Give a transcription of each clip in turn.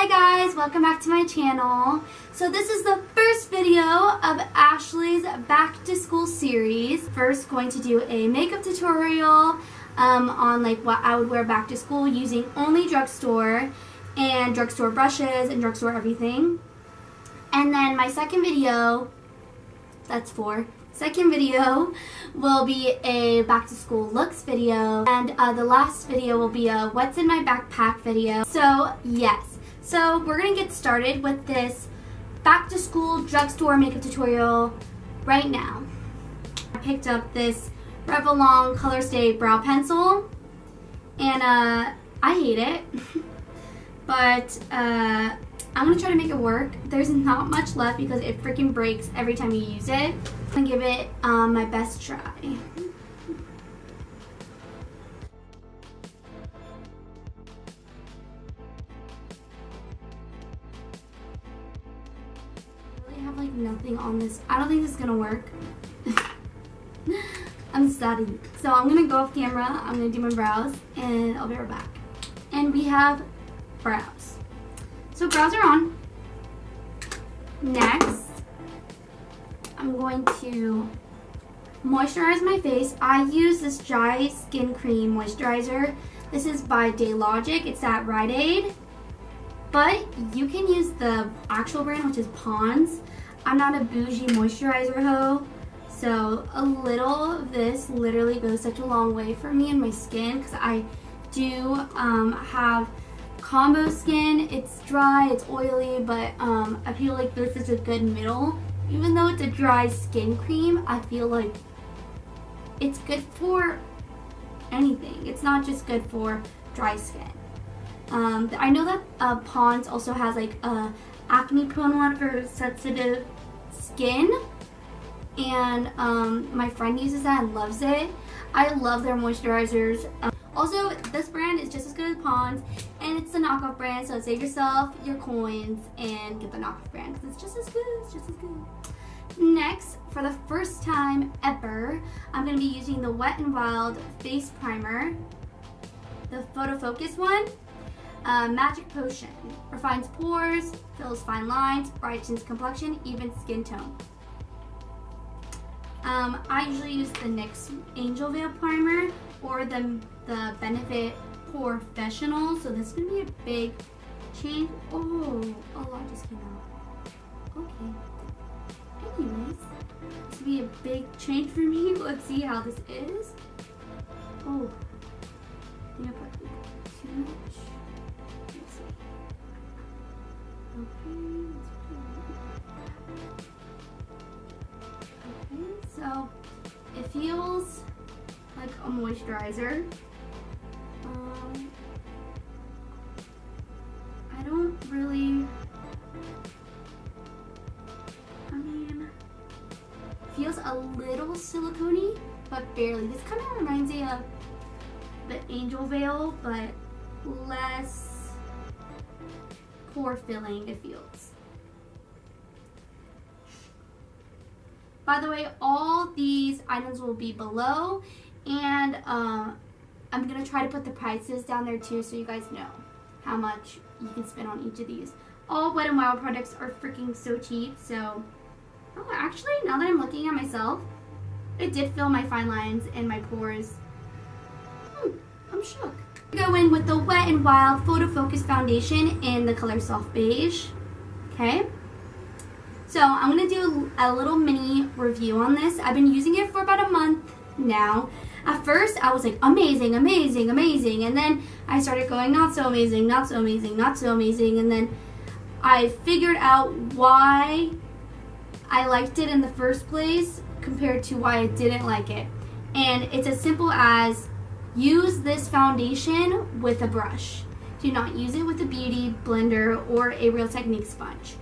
Hi guys, welcome back to my channel. So this is the first video of Ashley's back to school series. First going to do a makeup tutorial on like what I would wear back to school using only drugstore and drugstore brushes and drugstore everything. And then my second video, second video will be a back to school looks video, and the last video will be a what's in my backpack video. So yes, so we're gonna get started with this back to school drugstore makeup tutorial right now. I picked up this Revlon Color Stay brow pencil, and I hate it but I'm gonna try to make it work. There's not much left because it freaking breaks every time you use it. I'm gonna give it my best try. I really have like nothing on this. I don't think this is gonna work. I'm studying. So I'm gonna go off camera, I'm gonna do my brows, and I'll be right back. And we have brows. So brows are on. Next, I'm going to moisturize my face. I use this dry skin cream moisturizer. This is by Daylogic. It's at Rite Aid. But you can use the actual brand, which is Pond's. I'm not a bougie moisturizer hoe, so a little of this literally goes such a long way for me and my skin, because I do have combo skin. It's dry, it's oily, but I feel like this is a good middle. Even though it's a dry skin cream, I feel like it's good for anything. It's not just good for dry skin. I know that Pond's also has like a acne prone one for sensitive skin, and my friend uses that and loves it. I love their moisturizers. Also, this brand is just as good as Pond's, and it's a knockoff brand, so save yourself your coins and get the knockoff brand because it's just as good. It's just as good. Next, for the first time ever, I'm going to be using the Wet n Wild face primer, the Photofocus one. Magic Potion refines pores, fills fine lines, brightens complexion, even skin tone. I usually use the NYX Angel Veil primer or the Benefit Professional, so this is going to be a big change. Oh, a lot just came out. Okay. Anyways, this will be a big change for me. Let's see how this is. Oh, I think I put too much. Let's see. Okay, so it feels like a moisturizer. I don't really, feels a little silicone-y, but barely. This kind of reminds me of the Angel Veil, but less pore filling, it feels. By the way, all these items will be below, and I'm going to try to put the prices down there too, so you guys know how much you can spend on each of these. All Wet n Wild products are freaking so cheap, so... Oh, actually, now that I'm looking at myself, it did fill my fine lines and my pores. I'm shook. Go in with the Wet n Wild Photofocus foundation in the color Soft Beige. Okay? So I'm going to do a little mini review on this. I've been using it for about a month now. At first, I was like, amazing, amazing, amazing. And then I started going, not so amazing, not so amazing, not so amazing. And then I figured out why I liked it in the first place compared to why I didn't like it. And it's as simple as use this foundation with a brush. Do not use it with a beauty blender or a Real Technique sponge.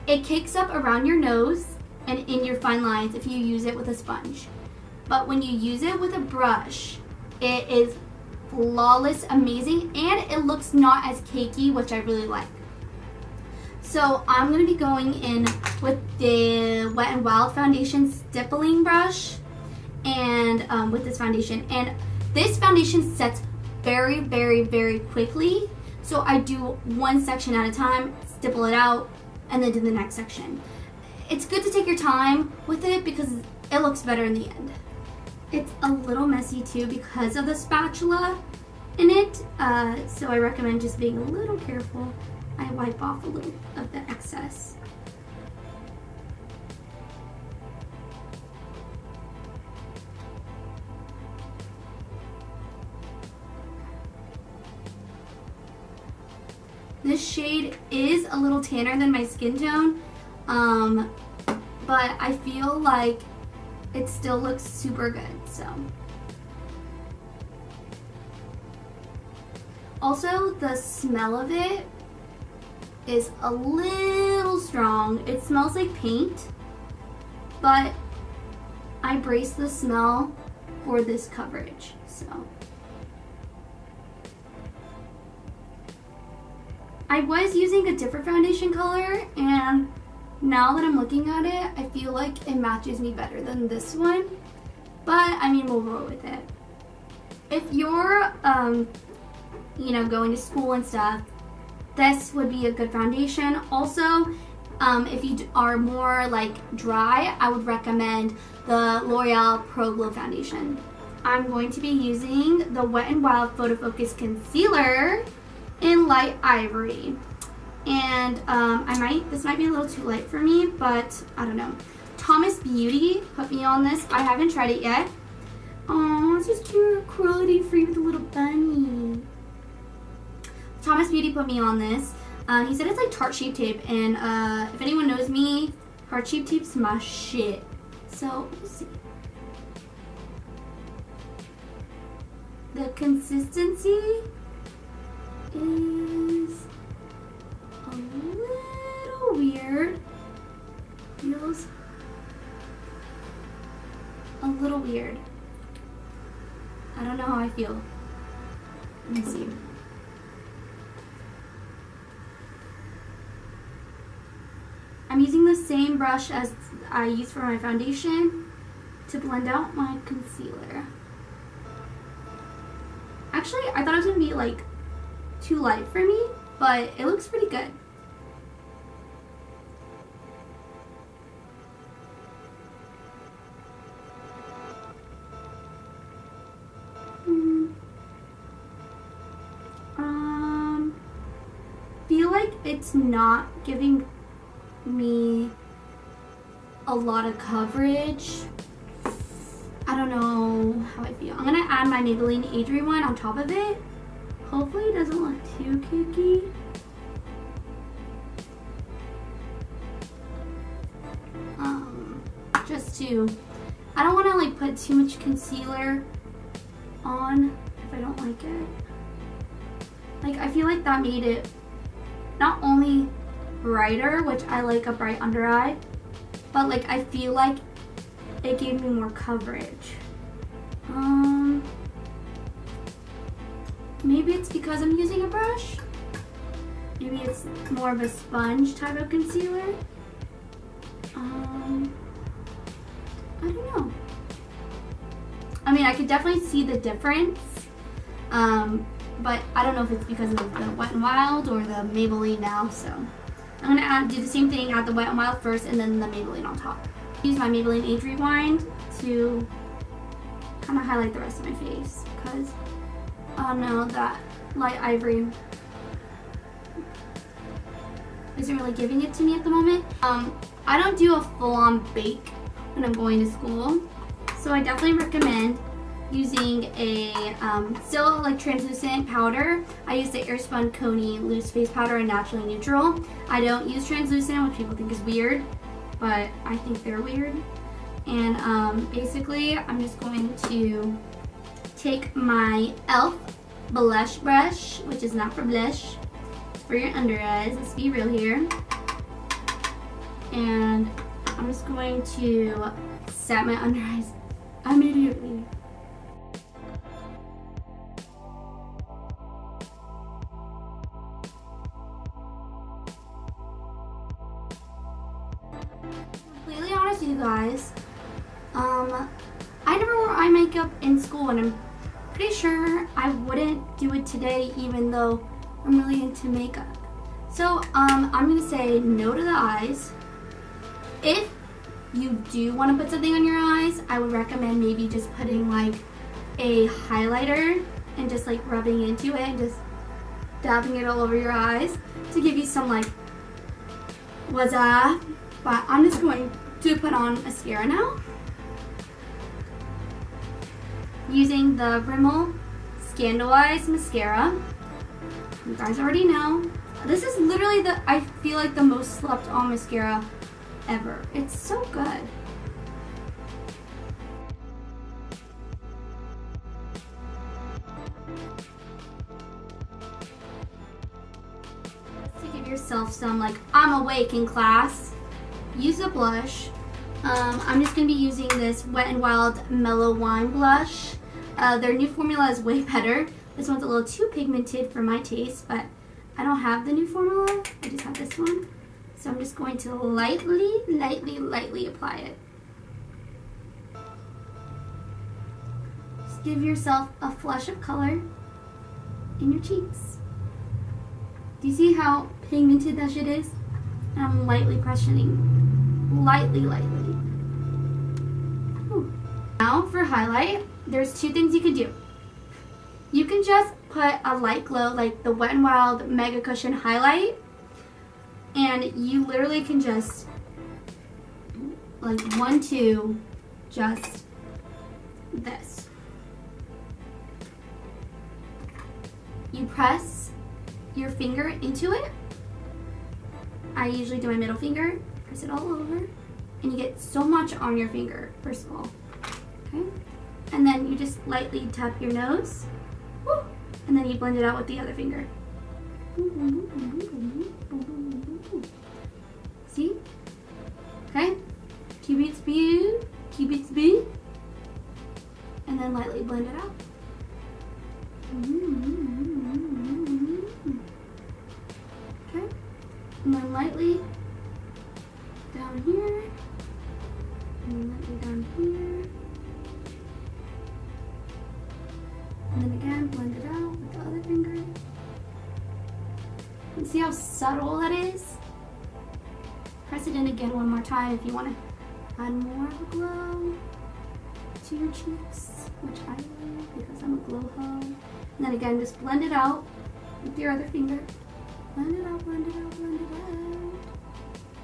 It cakes up around your nose and in your fine lines if you use it with a sponge. But when you use it with a brush, it is flawless, amazing, and it looks not as cakey, which I really like. So I'm going to be going in with the Wet n Wild foundation stippling brush and with this foundation. And this foundation sets very, very, very quickly. So I do one section at a time, stipple it out, and then do the next section. It's good to take your time with it because it looks better in the end. It's a little messy too because of the spatula in it, so I recommend just being a little careful. I wipe off a little of the excess. This shade is a little tanner than my skin tone, but I feel like it still looks super good, so. Also, the smell of it is a little strong. It smells like paint, but I brace the smell for this coverage, so. I was using a different foundation color, and now that I'm looking at it, I feel like it matches me better than this one, but I mean, we'll roll with it. If you're, you know, going to school and stuff, this would be a good foundation. Also, if you are more like dry, I would recommend the L'Oreal Pro Glow Foundation. I'm going to be using the Wet n Wild Photofocus Concealer in light ivory, and this might be a little too light for me, but I don't know. Thomas Beauty put me on this. I haven't tried it yet. Oh, it's just cute, cruelty free with a little bunny. Thomas Beauty put me on this. He said it's like Tarte Shape Tape, and if anyone knows me, Tarte Shape Tape's my shit. So we'll see. The consistency is a little weird. Feels a little weird. I don't know how I feel. Let me see. I'm using the same brush as I use for my foundation to blend out my concealer. Actually, I thought it was gonna be like too light for me, but it looks pretty good. Feel like it's not giving me a lot of coverage. I don't know how I feel. I'm gonna add my Maybelline Ivory one on top of it. Hopefully it doesn't look too cookie. I don't want to like put too much concealer on if I don't like it. Like, I feel like that made it not only brighter, which I like a bright under eye, but like I feel like it gave me more coverage. Maybe it's because I'm using a brush. Maybe it's more of a sponge type of concealer. I don't know. I mean, I could definitely see the difference, but I don't know if it's because of the Wet n Wild or the Maybelline now, so. I'm gonna do the same thing, add the Wet n Wild first and then the Maybelline on top. Use my Maybelline Age Rewind to kind of highlight the rest of my face, because I don't know, that light ivory isn't really giving it to me at the moment. I don't do a full-on bake when I'm going to school, so I definitely recommend using a still like translucent powder. I use the Airspun Coney loose face powder in Naturally Neutral. I don't use translucent, which people think is weird, but I think they're weird. And basically, I'm just going to take my e.l.f. blush brush, which is not for blush, it's for your under eyes. Let's be real here. And I'm just going to set my under eyes immediately. Completely honest with you guys, I never wore eye makeup in school, and I'm pretty sure I wouldn't do it today, even though I'm really into makeup. So I'm gonna say no to the eyes. If you do want to put something on your eyes, I would recommend maybe just putting like a highlighter and just like rubbing into it and just dabbing it all over your eyes to give you some like what's up. But I'm just going to put on mascara now using the Rimmel Scandalized Mascara. You guys already know. This is literally I feel like the most slept on mascara ever. It's so good. To give yourself some like I'm awake in class, use a blush. I'm just going to be using this Wet n Wild Mellow Wine Blush. Their new formula is way better. This one's a little too pigmented for my taste, but I don't have the new formula. I just have this one. So I'm just going to lightly apply it. Just give yourself a flush of color in your cheeks. Do you see how pigmented that shit is? And I'm lightly pressing, lightly. Ooh. Now for highlight, there's two things you can do. You can just put a light glow like the Wet n Wild Mega Cushion Highlight, and you literally can just like 1, 2, just this. You press your finger into it. I usually do my middle finger, press it all over, and you get so much on your finger, first of all. Okay? And then you just lightly tap your nose, and then you blend it out with the other finger. See? Okay? Cupid's bow, and then lightly blend it out. Okay? And then lightly down here, and then lightly down here. And then again, blend it out with the other finger. And see how subtle that is? Press it in again one more time if you want to add more of a glow to your cheeks, which I love because I'm a glow hoe. And then again, just blend it out with your other finger. Blend it out, blend it out, blend it out.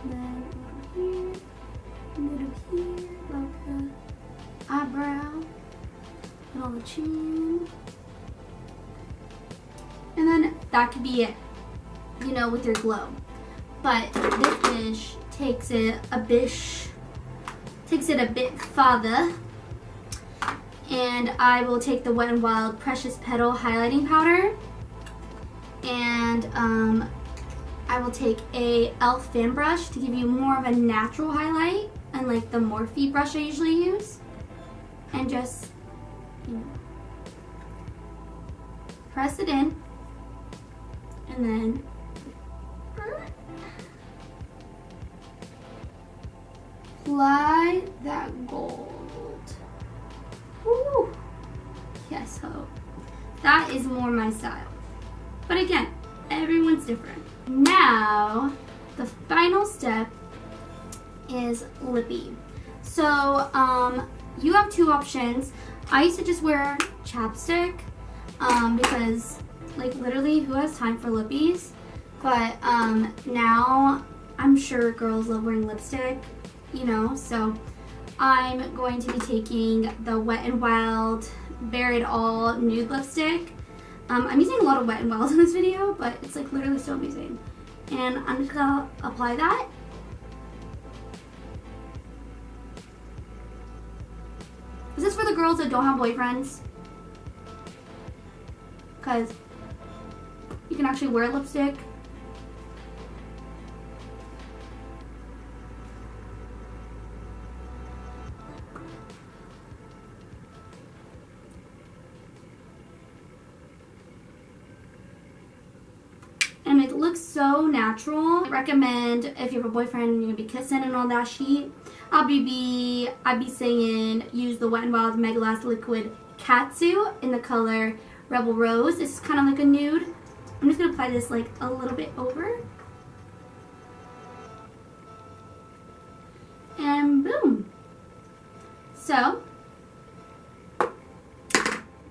And then a little here, like the eyebrow. And on the chin. And then that could be it, you know, with your glow. But this dish takes it a bit farther. And I will take the Wet n Wild Precious Petal Highlighting Powder. And I will take a e.l.f. fan brush to give you more of a natural highlight, and like the Morphe brush I usually use. And just press it in, and then apply that gold. Woo! Yes, ho. That is more my style. But again, everyone's different. Now, the final step is lippy. So, you have two options. I used to just wear chapstick because, like, literally, who has time for lippies? But now I'm sure girls love wearing lipstick, you know, so I'm going to be taking the Wet n Wild Bare It All Nude Lipstick. I'm using a lot of Wet n Wild in this video, but it's like literally so amazing. And I'm just gonna apply that. Is this for the girls that don't have boyfriends? Because you can actually wear lipstick. And it looks so natural. I recommend if you have a boyfriend and you're gonna be kissing and all that shit, I'd be saying use the Wet n Wild Mega Last Liquid Catsuit in the color Rebel Rose. This is kind of like a nude. I'm just going to apply this like a little bit over. And boom. So,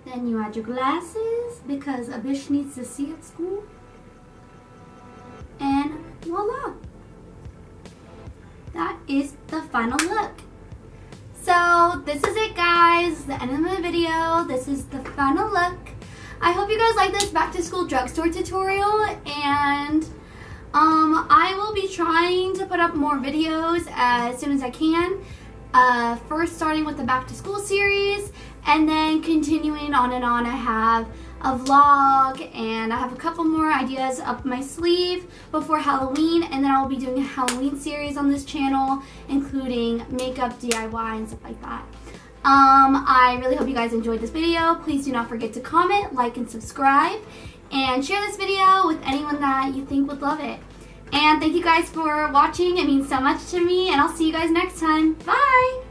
then you add your glasses because a bitch needs to see at school. And voila. That is the final look. So this is it, guys. The end of the video. This is the final look. I hope you guys like this back to school drugstore tutorial, and I will be trying to put up more videos as soon as I can. First starting with the back to school series, and then continuing on and on. I have a vlog, and I have a couple more ideas up my sleeve before Halloween, and then I will be doing a Halloween series on this channel, including makeup, DIY, and stuff like that. I really hope you guys enjoyed this video. Please do not forget to comment, like, and subscribe, and share this video with anyone that you think would love it. And thank you guys for watching. It means so much to me, and I'll see you guys next time. Bye!